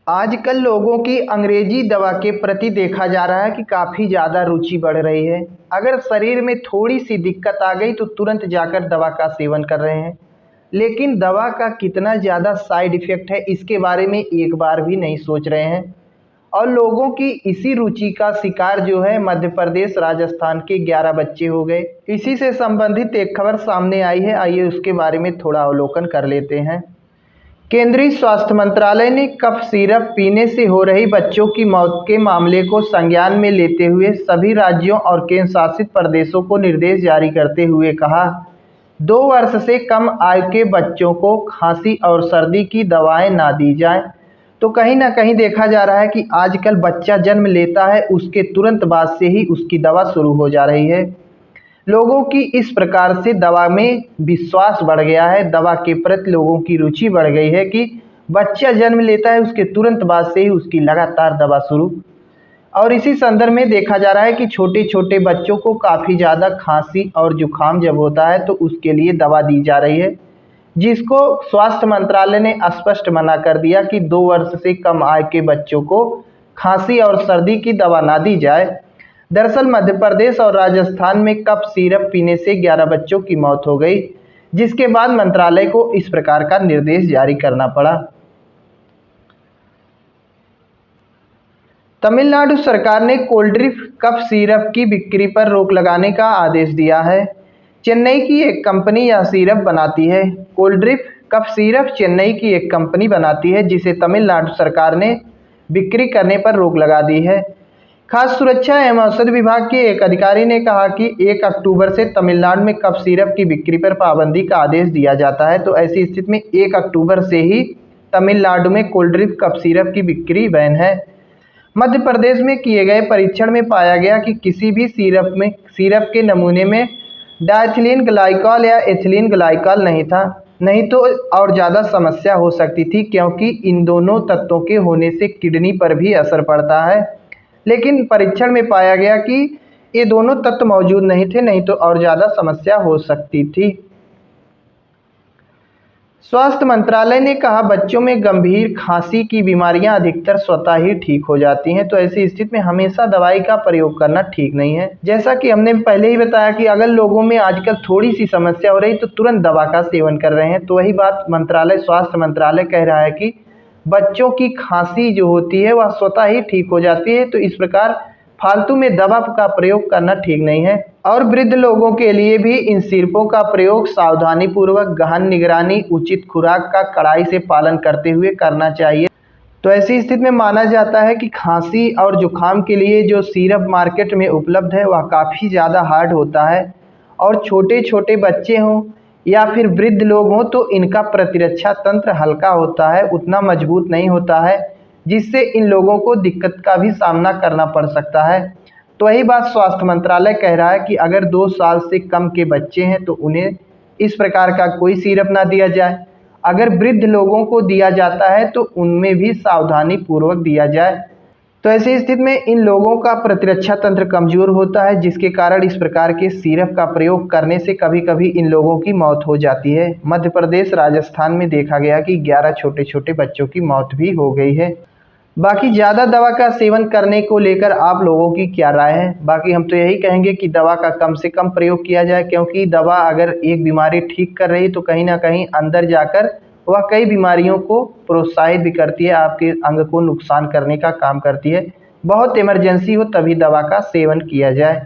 आजकल लोगों की अंग्रेजी दवा के प्रति देखा जा रहा है कि काफ़ी ज़्यादा रुचि बढ़ रही है। अगर शरीर में थोड़ी सी दिक्कत आ गई तो तुरंत जाकर दवा का सेवन कर रहे हैं। लेकिन दवा का कितना ज़्यादा साइड इफ़ेक्ट है इसके बारे में एक बार भी नहीं सोच रहे हैं। और लोगों की इसी रुचि का शिकार जो है मध्य प्रदेश राजस्थान के 11 बच्चे हो गए। इसी से संबंधित एक खबर सामने आई है, आइए उसके बारे में थोड़ा अवलोकन कर लेते हैं। केंद्रीय स्वास्थ्य मंत्रालय ने कफ सिरप पीने से हो रही बच्चों की मौत के मामले को संज्ञान में लेते हुए सभी राज्यों और केंद्र शासित प्रदेशों को निर्देश जारी करते हुए कहा, 2 वर्ष से कम आयु के बच्चों को खांसी और सर्दी की दवाएं ना दी जाएं। तो कहीं ना कहीं देखा जा रहा है कि आजकल बच्चा जन्म लेता है उसके तुरंत बाद से ही उसकी दवा शुरू हो जा रही है। लोगों की इस प्रकार से दवा में विश्वास बढ़ गया है, दवा के प्रति लोगों की रुचि बढ़ गई है कि बच्चा जन्म लेता है उसके तुरंत बाद से ही उसकी लगातार दवा शुरू। और इसी संदर्भ में देखा जा रहा है कि छोटे छोटे बच्चों को काफ़ी ज़्यादा खांसी और जुखाम जब होता है तो उसके लिए दवा दी जा रही है, जिसको स्वास्थ्य मंत्रालय ने स्पष्ट मना कर दिया कि 2 वर्ष से कम आयु के बच्चों को खांसी और सर्दी की दवा ना दी जाए। दरअसल मध्य प्रदेश और राजस्थान में कफ सिरप पीने से 11 बच्चों की मौत हो गई, जिसके बाद मंत्रालय को इस प्रकार का निर्देश जारी करना पड़ा। तमिलनाडु सरकार ने कोल्ड ड्रिंक कफ सिरप की बिक्री पर रोक लगाने का आदेश दिया है। चेन्नई की एक कंपनी यह सिरप बनाती है। Cold drink cough syrup Chennai की एक कंपनी बनाती है, जिसे तमिलनाडु सरकार ने बिक्री करने पर रोक लगा दी है। खाद्य सुरक्षा एवं औषध विभाग के एक अधिकारी ने कहा कि 1 अक्टूबर से तमिलनाडु में कफ सिरप की बिक्री पर पाबंदी का आदेश दिया जाता है। तो ऐसी स्थिति में 1 अक्टूबर से ही तमिलनाडु में कोल्ड ड्रिंक कफ सिरप की बिक्री बैन है। मध्य प्रदेश में किए गए परीक्षण में पाया गया कि किसी भी सिरप के नमूने में डाइथिलीन ग्लाइकॉल या एथिलीन ग्लाइकॉल नहीं था, नहीं तो और ज़्यादा समस्या हो सकती थी, क्योंकि इन दोनों तत्वों के होने से किडनी पर भी असर पड़ता है। लेकिन परीक्षण में पाया गया कि ये दोनों तत्व मौजूद नहीं थे, नहीं तो और ज़्यादा समस्या हो सकती थी। स्वास्थ्य मंत्रालय ने कहा, बच्चों में गंभीर खांसी की बीमारियां अधिकतर स्वतः ही ठीक हो जाती हैं, तो ऐसी स्थिति में हमेशा दवाई का प्रयोग करना ठीक नहीं है। जैसा कि हमने पहले ही बताया कि अगर लोगों में आजकल थोड़ी सी समस्या हो रही तो तुरंत दवा का सेवन कर रहे हैं। तो वही बात स्वास्थ्य मंत्रालय कह रहा है कि बच्चों की खांसी जो होती है वह स्वतः ही ठीक हो जाती है, तो इस प्रकार फालतू में दवा का प्रयोग करना ठीक नहीं है। और वृद्ध लोगों के लिए भी इन सिरपों का प्रयोग सावधानी पूर्वक, गहन निगरानी, उचित खुराक का कड़ाई से पालन करते हुए करना चाहिए। तो ऐसी स्थिति में माना जाता है कि खांसी और जुखाम के लिए जो सिरप मार्केट में उपलब्ध है वह काफ़ी ज़्यादा हार्ड होता है, और छोटे छोटे बच्चे हों या फिर वृद्ध लोग हों तो इनका प्रतिरक्षा तंत्र हल्का होता है, उतना मजबूत नहीं होता है, जिससे इन लोगों को दिक्कत का भी सामना करना पड़ सकता है। तो वही बात स्वास्थ्य मंत्रालय कह रहा है कि अगर 2 साल से कम के बच्चे हैं तो उन्हें इस प्रकार का कोई सिरप ना दिया जाए। अगर वृद्ध लोगों को दिया जाता है तो उनमें भी सावधानी पूर्वक दिया जाए। तो ऐसी स्थिति में इन लोगों का प्रतिरक्षा तंत्र कमज़ोर होता है, जिसके कारण इस प्रकार के सिरप का प्रयोग करने से कभी कभी इन लोगों की मौत हो जाती है। मध्य प्रदेश, राजस्थान में देखा गया कि 11 छोटे छोटे बच्चों की मौत भी हो गई है। बाकी ज़्यादा दवा का सेवन करने को लेकर आप लोगों की क्या राय है? बाकी हम तो यही कहेंगे कि दवा का कम से कम प्रयोग किया जाए, क्योंकि दवा अगर एक बीमारी ठीक कर रही तो कहीं ना कहीं अंदर जाकर वह कई बीमारियों को प्रोत्साहित भी करती है, आपके अंग को नुकसान करने का काम करती है। बहुत इमरजेंसी हो तभी दवा का सेवन किया जाए।